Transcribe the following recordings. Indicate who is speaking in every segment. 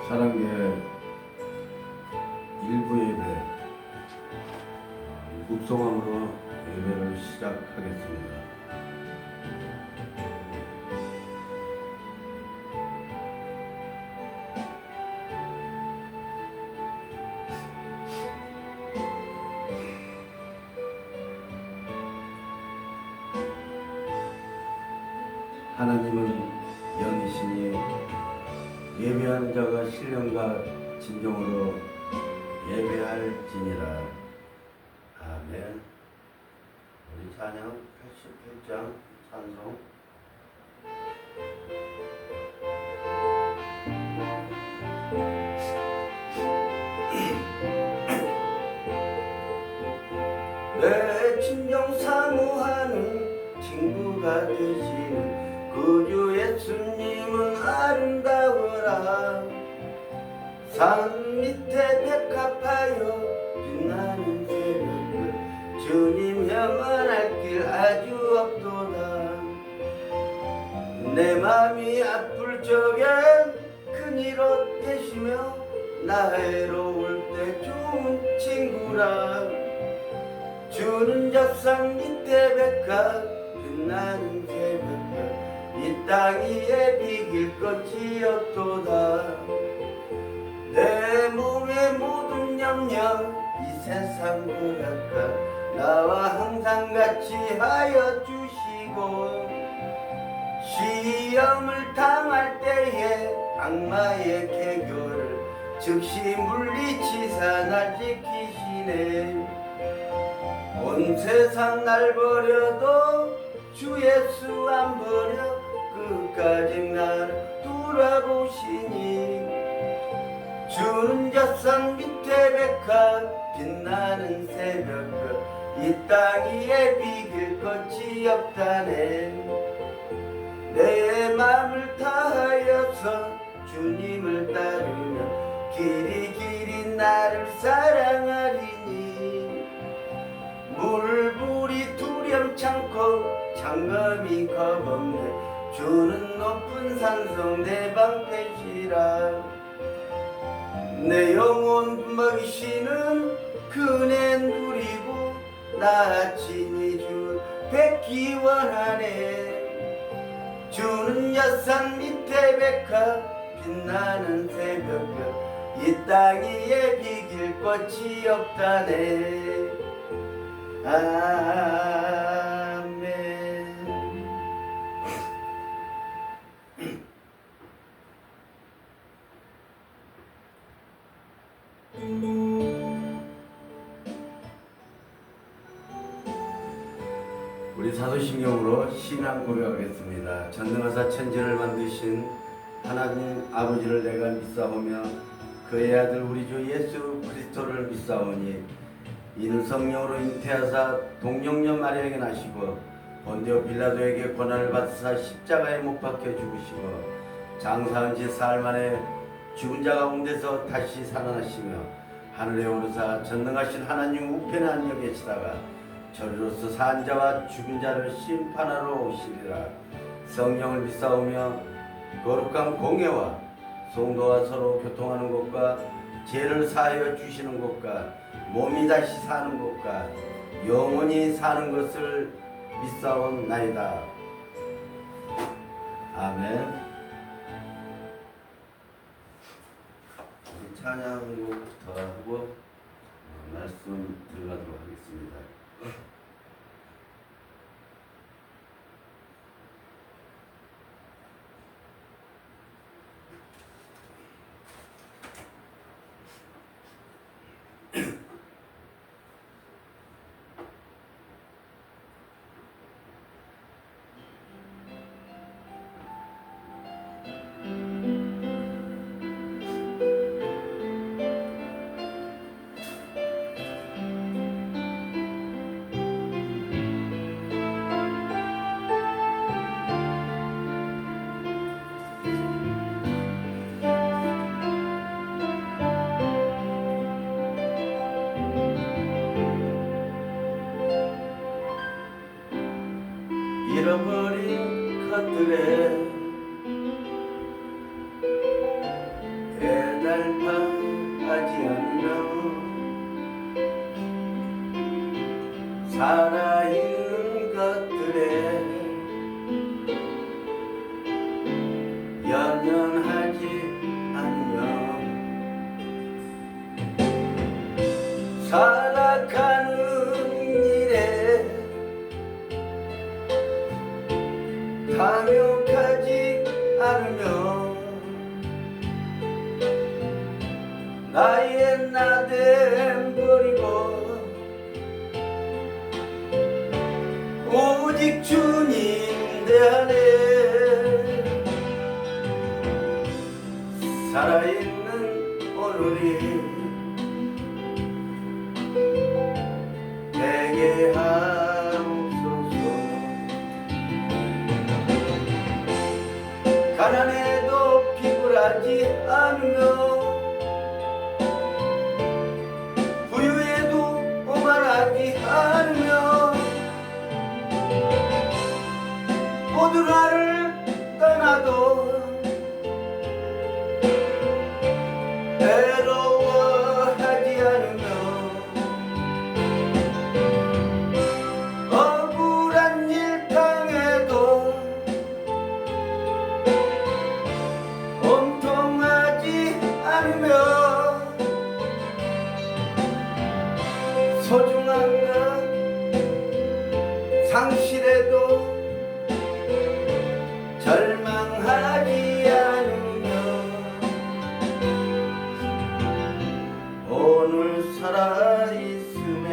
Speaker 1: 사랑의 일부 예배 묵송함으로 예배를 시작하겠습니다. 하나님은 영이시니 예배하는 자가 신령과 진정으로 예배할지니라. 아멘. 우리 찬양 88장 찬송 내 친정 사모하는 친구가 되시는 구주 예수님은 아름다워라. 산 밑에 백합하여 빛나는 새벽별 주님 혐오할 길 아주 없도다. 내 맘이 아플 적엔 큰일로 되시며 나 외로울 때 좋은 친구라. 주는 저 산 밑에 백합 빛나는 새벽별 이 땅 위에 비길 것이 없도다. 내 몸의 모든 염려 이 세상 고약한 나와 항상 같이 하여 주시고 시험을 당할 때에 악마의 개교를 즉시 물리치사 날 지키시네. 온 세상 날 버려도 주 예수 안 버려 끝까지 날 돌아보시니. 주는 저 산 밑에 백합 빛나는 새벽별 이 땅 위에 비길 것이 없다네. 내 맘을 다하여서 주님을 따르며 길이 길이 나를 사랑하리니. 물불이 두려움창고 장검이 겁없네. 주는 높은 산성 내 방패시라. 내 영혼 먹이시는 그네 누리고 나 친히 주 뵙기 원하네. 주는 여산 밑에 백합 빛나는 새벽별 이 땅 위에 비길 것이 없다네. 아멘. 우리 사도신경으로 신앙 고백하겠습니다. 전능하사 천지를 만드신 하나님 아버지를 내가 믿사오며 그의 아들 우리 주 예수 그리스도를 믿사오니 이는 성령으로 잉태하사 동정녀 마리아에게 나시고 본디오 빌라도에게 고난을 받으사 십자가에 못 박혀 죽으시고 장사한 지 사흘 만에 죽은 자 가운데서 다시 살아나시며 하늘에 오르사 전능하신 하나님 우편에 앉아 계시다가 저리로서 산 자와 죽은 자를 심판하러 오시리라. 성령을 믿사오며 거룩한 공예와 성도와 서로 교통하는 것과 죄를 사하여 주시는 것과 몸이 다시 사는 것과 영원히 사는 것을 믿사옵나이다. 아멘. 우리 찬양곡부터 하고 말씀 들어가도록 하겠습니다. 연연하지 않으며 살아가는 일에 탐욕하지 않으며 나의 나됨 버리고 오직 주님 내 안에 살아있는 오늘이 되게 하옵소서. 가난해도 비굴하지 않으며 부유해도 오만하지 않으며 모두 나를 떠나도 외로워하지 않으며 억울한 일 당해도 원통하지 않으며 소중한 것 상실해도 절망하지 않으며 오늘 살아있음에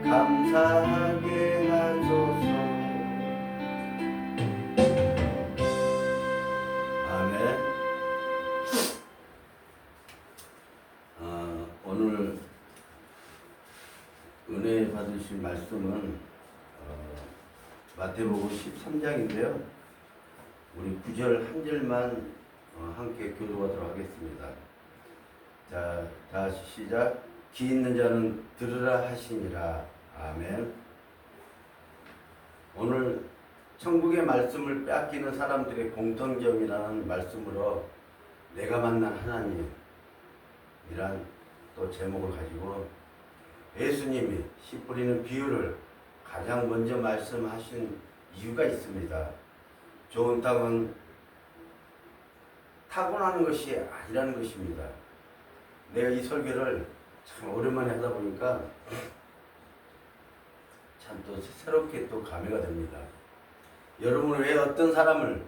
Speaker 1: 감사하게 하소서. 아멘. 오늘 은혜 받으실 말씀은 마태복음 13장인데요. 우리 9절 한 절만 함께 교도하도록 하겠습니다. 자, 다시 시작. 귀 있는 자는 들으라 하시니라. 아멘. 오늘 천국의 말씀을 빼앗기는 사람들의 공통점이라는 말씀으로 내가 만난 하나님이란 또 제목을 가지고 예수님이 씨 뿌리는 비유를 가장 먼저 말씀하신 이유가 있습니다. 좋은 땅은 타고나는 것이 아니라는 것입니다. 내가 이 설교를 참 오랜만에 하다 보니까 참 또 새롭게 또 감회가 됩니다. 여러분은 왜 어떤 사람은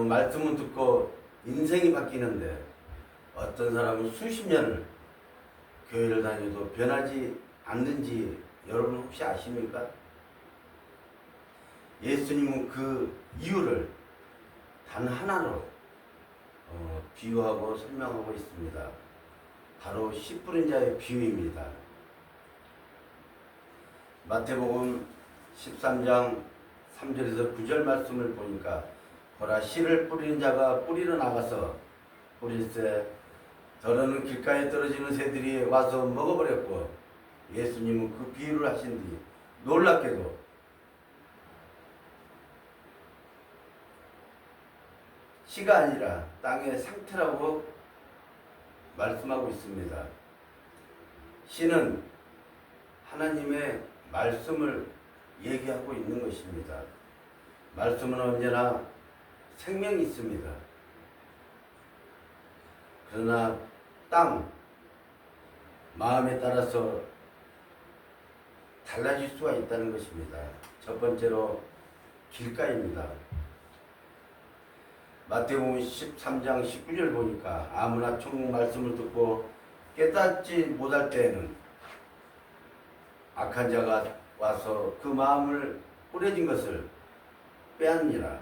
Speaker 1: 말씀을 듣고 인생이 바뀌는데 어떤 사람은 수십 년을 교회를 다녀도 변하지 않는지 여러분 혹시 아십니까? 예수님은 그 이유를 단 하나로 비유하고 설명하고 있습니다. 바로 씨 뿌린 자의 비유입니다. 마태복음 13장 3절에서 9절 말씀을 보니까 보라 씨를 뿌리는 자가 뿌리러 나가서 뿌릴새 더러는 길가에 떨어지는 새들이 와서 먹어버렸고 예수님은 그 비유를 하신 뒤 놀랍게도 씨가 아니라 땅의 상태라고 말씀하고 있습니다. 씨는 하나님의 말씀을 얘기하고 있는 것입니다. 말씀은 언제나 생명이 있습니다. 그러나 땅, 마음에 따라서 달라질 수가 있다는 것입니다. 첫 번째로 길가입니다. 마태복음 13장 19절 보니까 아무나 천국 말씀을 듣고 깨닫지 못할 때에는 악한 자가 와서 그 마음을 뿌려진 것을 빼앗니라.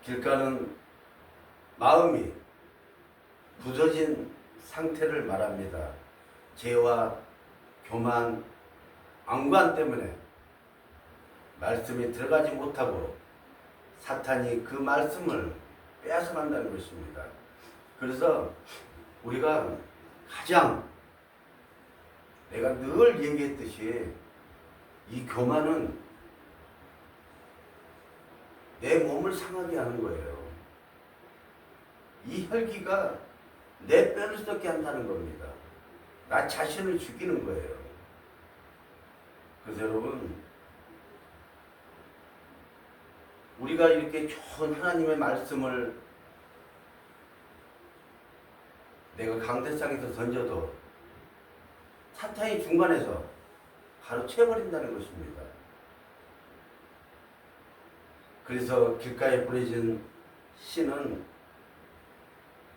Speaker 1: 길가는 마음이 부서진 상태를 말합니다. 죄와 교만, 안관 때문에 말씀이 들어가지 못하고 사탄이 그 말씀을 빼앗아 간다는 것입니다. 그래서 우리가 가장 내가 늘 얘기했듯이 이 교만은 내 몸을 상하게 하는 거예요. 이 혈기가 내 뼈를 썩게 한다는 겁니다. 나 자신을 죽이는 거예요. 그래서 여러분 우리가 이렇게 좋은 하나님의 말씀을 내가 강대상에서 던져도 사탄이 중간에서 바로 채버린다는 것입니다. 그래서 길가에 뿌려진 씨는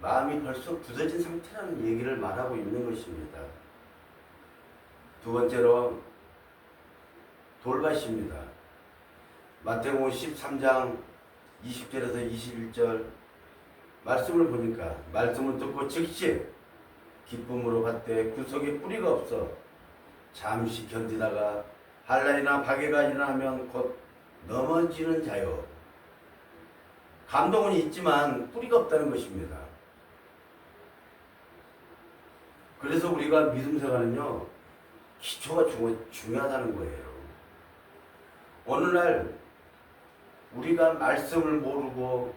Speaker 1: 마음이 벌써 굳어진 상태라는 얘기를 말하고 있는 것입니다. 두 번째로 돌밭입니다. 마태복음 13장 20절에서 21절 말씀을 보니까 말씀을 듣고 즉시 기쁨으로 받되 구석에 뿌리가 없어 잠시 견디다가 한란이나 박해가 일어나면 곧 넘어지는 자요. 감동은 있지만 뿌리가 없다는 것입니다. 그래서 우리가 믿음 생활은요, 기초가 중요하다는 거예요. 어느 날 우리가 말씀을 모르고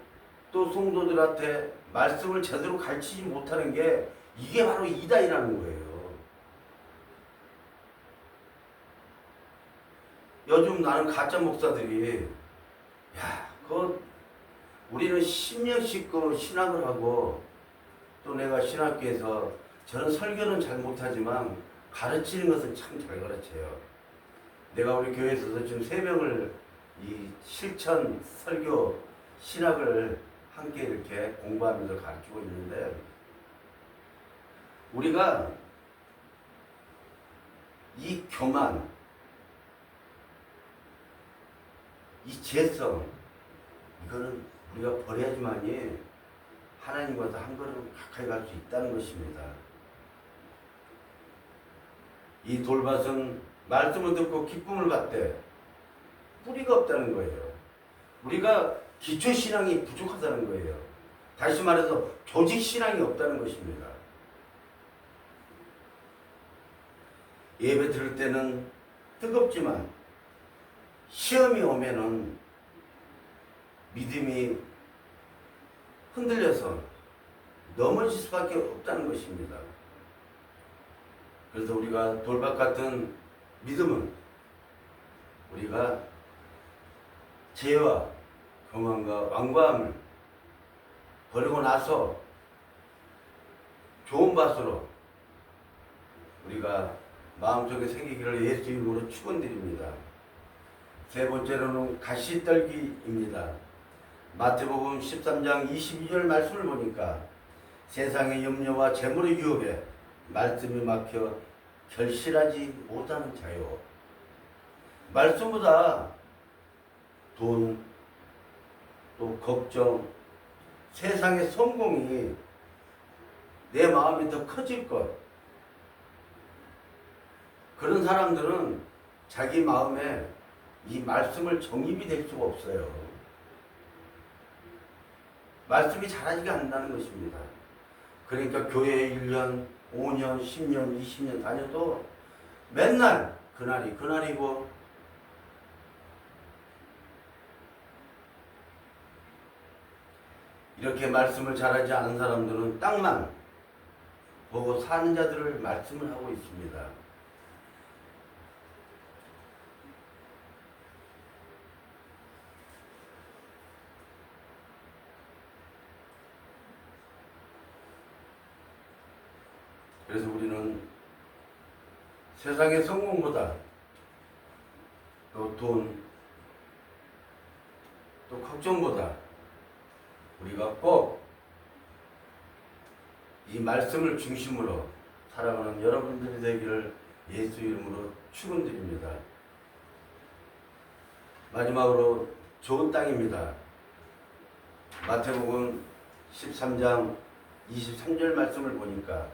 Speaker 1: 또 성도들한테 말씀을 제대로 가르치지 못하는 게 이게 바로 이단이라는 거예요. 요즘 나는 가짜 목사들이 우리는 10년씩 신학을 하고 또 내가 신학교에서 저는 설교는 잘 못하지만 가르치는 것은 참 잘 가르쳐요. 내가 우리 교회에서도 지금 3명을 이 실천 설교 신학을 함께 이렇게 공부하면서 가르치고 있는데 우리가 이 교만, 이 죄성 이거는 우리가 버려야지만이 하나님과도 한 걸음 가까이 갈 수 있다는 것입니다. 이 돌밭은 말씀을 듣고 기쁨을 받되 뿌리가 없다는 거예요. 우리가 기초신앙이 부족하다는 거예요. 다시 말해서 조직신앙이 없다는 것입니다. 예배 들을 때는 뜨겁지만 시험이 오면은 믿음이 흔들려서 넘어질 수밖에 없다는 것입니다. 그래서 우리가 돌밭 같은 믿음은 우리가 죄와 교만과 완고함을 버리고 나서 좋은 밭으로 우리가 마음속에 생기기를 예수 이름으로 축원드립니다. 세 번째로는 가시떨기입니다. 마태복음 13장 22절 말씀을 보니까 세상의 염려와 재물의 유혹에 말씀이 막혀 결실하지 못하는 자요. 말씀보다 돈, 또 걱정, 세상의 성공이 내 마음이 더 커질 것. 그런 사람들은 자기 마음에 이 말씀을 정립이 될 수가 없어요. 말씀이 자라지가 않는다는 것입니다. 그러니까 교회에 1년, 5년, 10년, 20년 다녀도 맨날 그날이 그날이고 이렇게 말씀을 잘하지 않은 사람들은 땅만 보고 사는 자들을 말씀을 하고 있습니다. 그래서 우리는 세상의 성공보다 또 돈, 또 걱정보다 우리가 꼭 이 말씀을 중심으로 살아가는 여러분들이 되기를 예수 이름으로 축원드립니다. 마지막으로 좋은 땅입니다. 마태복음 13장 23절 말씀을 보니까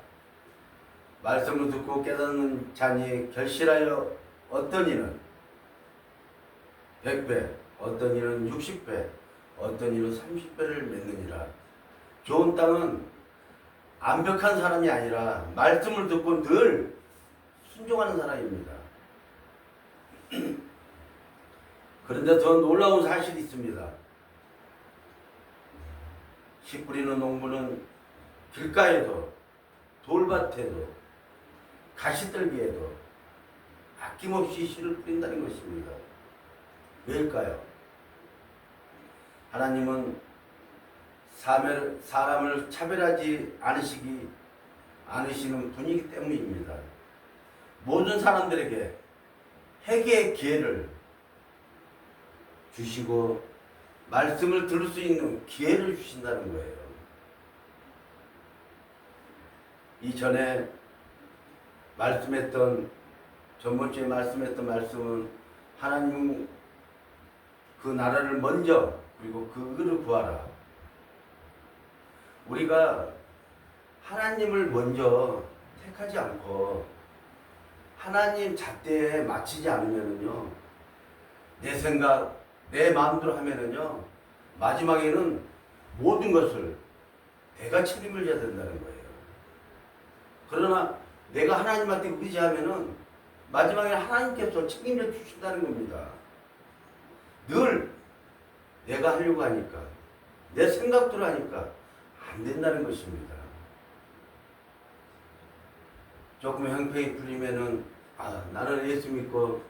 Speaker 1: 말씀을 듣고 깨닫는 자니 결실하여 어떤 이는 100배, 어떤 이는 60배, 어떤 이는 30배를 맺느니라. 좋은 땅은 완벽한 사람이 아니라 말씀을 듣고 늘 순종하는 사람입니다. 그런데 더 놀라운 사실이 있습니다. 씨 뿌리는 농부는 길가에도 돌밭에도 가시떨기에도 아낌없이 씨를 뿌린다는 것입니다. 왜일까요? 하나님은 사람을 차별하지 않으시는 분이기 때문입니다. 모든 사람들에게 회개의 기회를 주시고 말씀을 들을 수 있는 기회를 주신다는 거예요. 이전에 전번주에 말씀했던 말씀은 하나님 그 나라를 먼저 그리고 그 의를 구하라. 우리가 하나님을 먼저 택하지 않고 하나님 잣대에 맞추지 않으면요, 내 생각, 내 마음대로 하면은요, 마지막에는 모든 것을 내가 책임을 져야 된다는 거예요. 그러나 내가 하나님한테 의지하면은 마지막에 하나님께서 책임져 주신다는 겁니다. 늘 내가 하려고 하니까, 내 생각대로 하니까 안 된다는 것입니다. 조금 형편이 풀리면은 나는 예수 믿고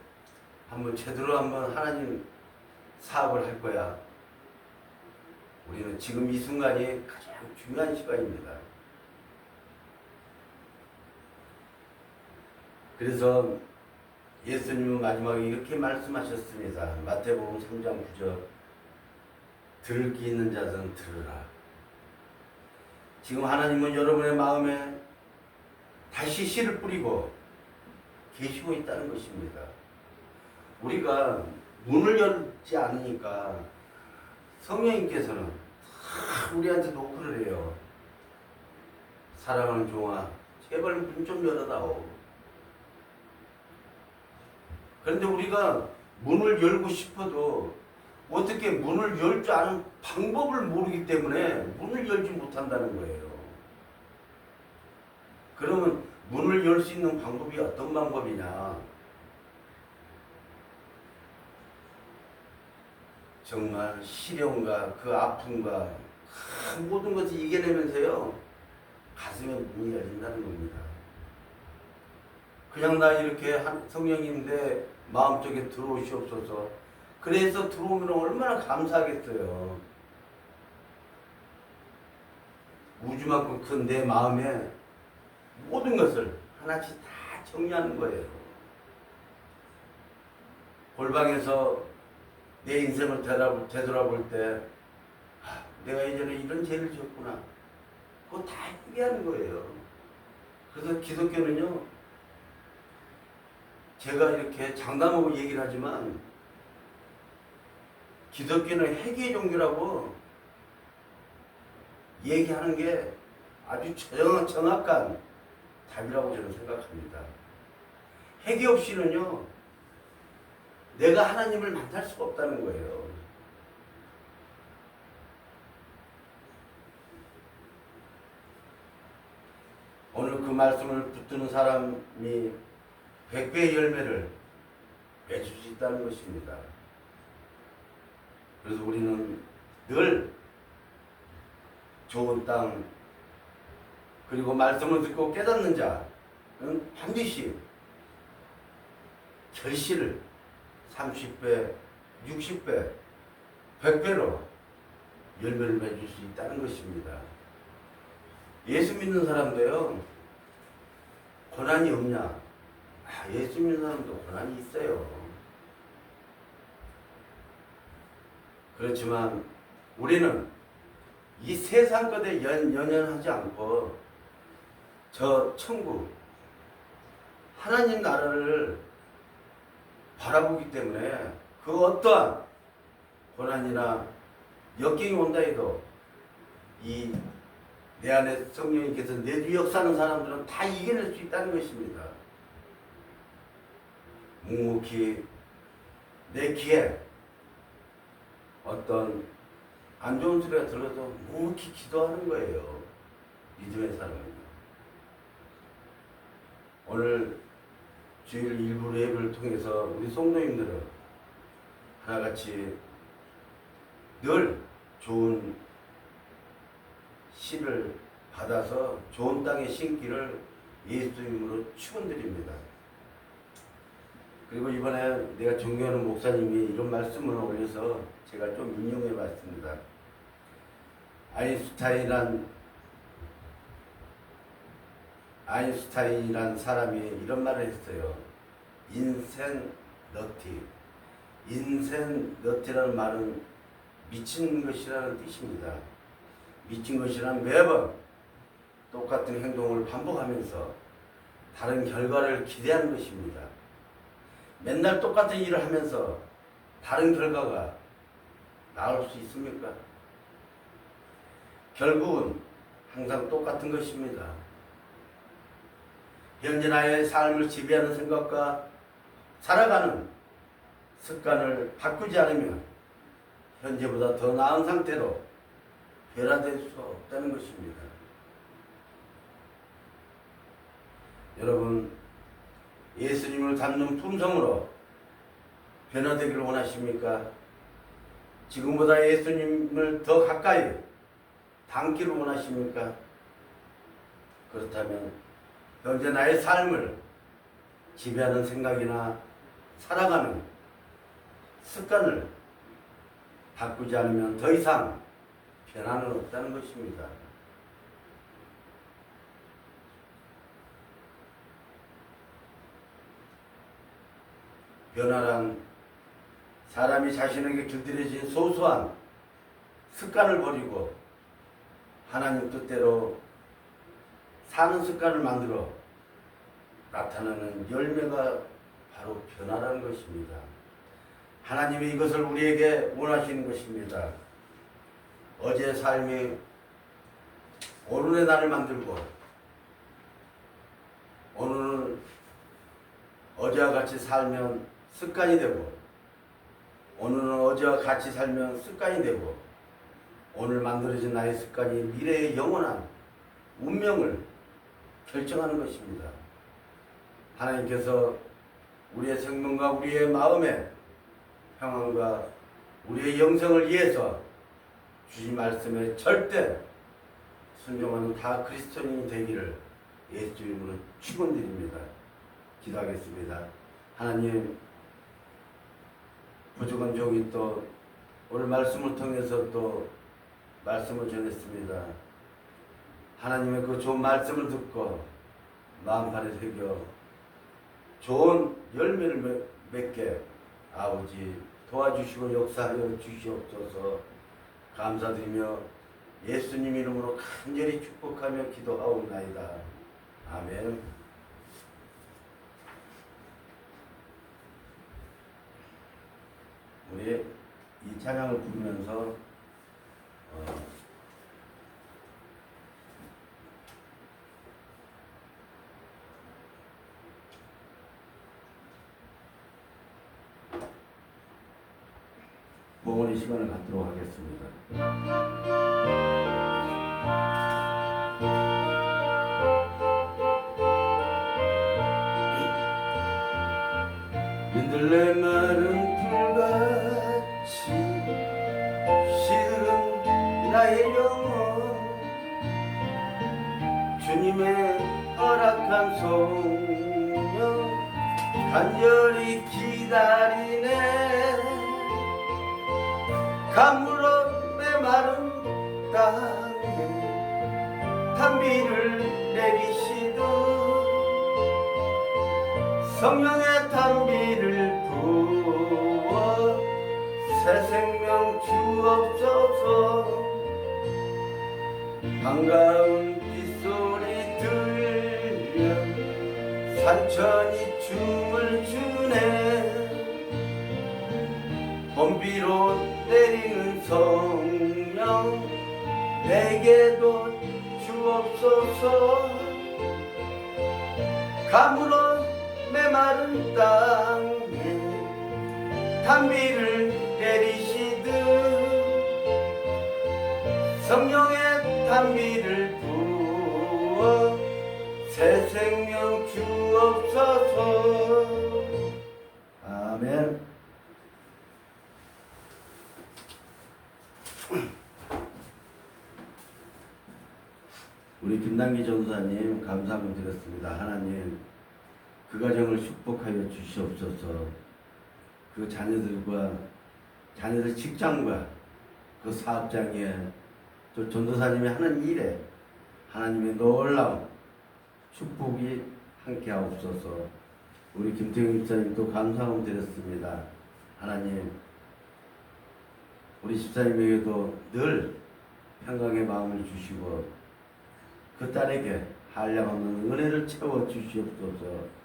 Speaker 1: 제대로 한번 하나님 사업을 할 거야. 우리는 지금 이 순간이 가장 중요한 시간입니다. 그래서 예수님은 마지막에 이렇게 말씀하셨습니다. 마태복음 3장 9절. 들을 귀 있는 자는 들으라. 지금 하나님은 여러분의 마음에 다시 씨를 뿌리고 계시고 있다는 것입니다. 우리가 문을 열지 않으니까 성령님께서는 다 우리한테 노크를 해요. 사랑하는 종아, 제발 문 좀 열어다오. 그런데 우리가 문을 열고 싶어도 어떻게 문을 열 줄 아는 방법을 모르기 때문에 문을 열지 못한다는 거예요. 그러면 문을 열 수 있는 방법이 어떤 방법이냐? 정말 시련과 그 아픔과 그 모든 것을 이겨내면서요, 가슴에 문이 열린다는 겁니다. 그냥 나 이렇게 성령님 내 마음속에 들어오시옵소서. 그래서 들어오면 얼마나 감사하겠어요. 우주만큼 큰 내 마음에 모든 것을 하나씩 다 정리하는 거예요. 골방에서 내 인생을 되돌아볼 때 내가 예전에 이런 죄를 지었구나. 그거 다 회개하는 거예요. 그래서 기독교는요, 제가 이렇게 장담하고 얘기를 하지만 기독교는 회개의 종교라고 얘기하는 게 아주 정확한 답이라고 저는 생각합니다. 회개 없이는요, 내가 하나님을 만날 수가 없다는 거예요. 오늘 그 말씀을 붙드는 사람이 100배의 열매를 맺을 수 있다는 것입니다. 그래서 우리는 늘 좋은 땅, 그리고 말씀을 듣고 깨닫는 자는 반드시 결실을 30배, 60배, 100배로 열매를 맺을 수 있다는 것입니다. 예수 믿는 사람도요, 고난이 없냐? 예수 믿는 사람도 고난이 있어요. 그렇지만 우리는 이 세상 것에 연연하지 않고 저 천국, 하나님 나라를 바라보기 때문에 그 어떠한 고난이나 역경이 온다 해도 이 내 안에 성령님께서 내주 역사하는 사람들은 다 이겨낼 수 있다는 것입니다. 묵묵히 내 귀에 어떤 안 좋은 소리가 들어도 묵묵히 기도하는 거예요. 믿음의 사람은요. 오늘 주일 일부 예배를 통해서 우리 성도님들은 하나같이 늘 좋은 씨를 받아서 좋은 땅에 심기를 예수 이름으로 축원드립니다. 그리고 이번에 내가 존경하는 목사님이 이런 말씀을 올려서 제가 좀 인용해 봤습니다. 아인슈타인이란 사람이 이런 말을 했어요. 인생 너티. 인생 너티라는 말은 미친 것이라는 뜻입니다. 미친 것이란 매번 똑같은 행동을 반복하면서 다른 결과를 기대하는 것입니다. 맨날 똑같은 일을 하면서 다른 결과가 나올 수 있습니까? 결국은 항상 똑같은 것입니다. 현재 나의 삶을 지배하는 생각과 살아가는 습관을 바꾸지 않으면 현재보다 더 나은 상태로 변화될 수 없다는 것입니다. 여러분, 예수님을 닮는 품성으로 변화되기를 원하십니까? 지금보다 예수님을 더 가까이 닮기를 원하십니까? 그렇다면 현재 나의 삶을 지배하는 생각이나 살아가는 습관을 바꾸지 않으면 더 이상 변화는 없다는 것입니다. 변화란 사람이 자신에게 길들여진 소소한 습관을 버리고 하나님 뜻대로 사는 습관을 만들어 나타나는 열매가 바로 변화라는 것입니다. 하나님이 이것을 우리에게 원하시는 것입니다. 어제의 삶이 오늘의 나를 만들고 오늘은 어제와 같이 살면 습관이 되고 오늘은 어제와 같이 살면 습관이 되고 오늘 만들어진 나의 습관이 미래의 영원한 운명을 결정하는 것입니다. 하나님께서 우리의 생명과 우리의 마음의 평안과 우리의 영생을 위해서 주신 말씀에 절대 순종하는 다 그리스도인이 되기를 예수 이름으로 축원드립니다. 기도하겠습니다. 하나님, 부족한 종이 또 오늘 말씀을 통해서 또 말씀을 전했습니다. 하나님의 그 좋은 말씀을 듣고 마음판에 새겨 좋은 열매를 맺게 아버지 도와주시고 역사하여 주시옵소서. 감사드리며 예수님 이름으로 간절히 축복하며 기도하옵나이다. 아멘. 우리 이 찬양을 부르면서 봉헌의 시간을 갖도록 하겠습니다. 민들레 마른 풀같이 시들은 나의 영혼 주님의 허락한 성령 간절히 기다리네. 가물어 메마른 땅에 단비를 내리시듯 성령의 단비를 부어 새 생명 주옵소서. 반가운 빗소리 들려 산천이 춤을 추네. 봄비로 내리는 성령 내게도 주옵소서. 가물어 메마른 땅에 단비를 내리시듯 성령의 단비를 부어 새 생명 주옵소서. 아멘. 우리 김남기 전도사님 감사함을 드렸습니다. 하나님, 그 가정을 축복하여 주시옵소서. 그 자녀들 직장과 그 사업장에 또 전도사님이 하는 일에 하나님의 놀라운 축복이 함께 하옵소서. 우리 김태경 집사님도 감사함 드렸습니다. 하나님, 우리 집사님에게도 늘 평강의 마음을 주시고 그 딸에게 한량없는 은혜를 채워 주시옵소서.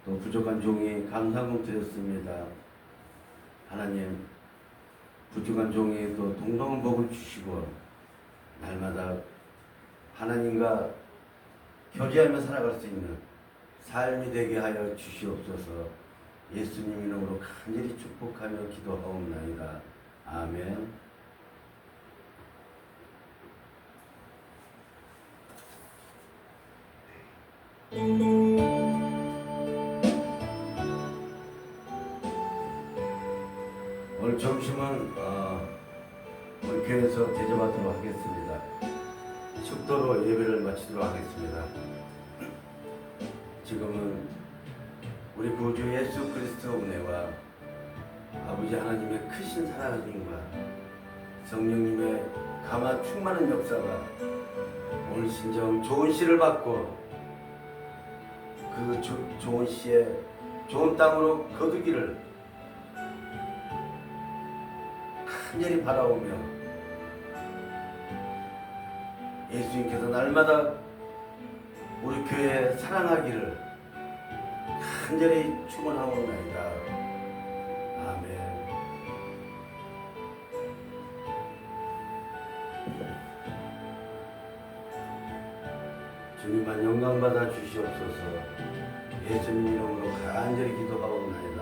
Speaker 1: 또 부족한 종이 감사함 드렸습니다. 하나님, 부족한 종에게도 동등한 복을 주시고 날마다 하나님과 교제하며 살아갈 수 있는 삶이 되게 하여 주시옵소서. 예수님 이름으로 간절히 축복하며 기도하옵나이다. 아멘. 오늘 점심은 우리 교회에서 대접하도록 하겠습니다. 축도로 예배를 마치도록 하겠습니다. 지금은 우리 구주 예수 그리스도 은혜와 아버지 하나님의 크신 사랑하심과 성령님의 감화 충만한 역사가 오늘 신정 좋은 씨를 받고 그 좋은 씨의 좋은 땅으로 거두기를 간절히 바라오며 예수님께서 날마다 우리 교회 사랑하기를 간절히 축원하옵나이다. 아멘. 주님만 영광 받아 주시옵소서. 예수님 이름으로 간절히 기도하옵나이다.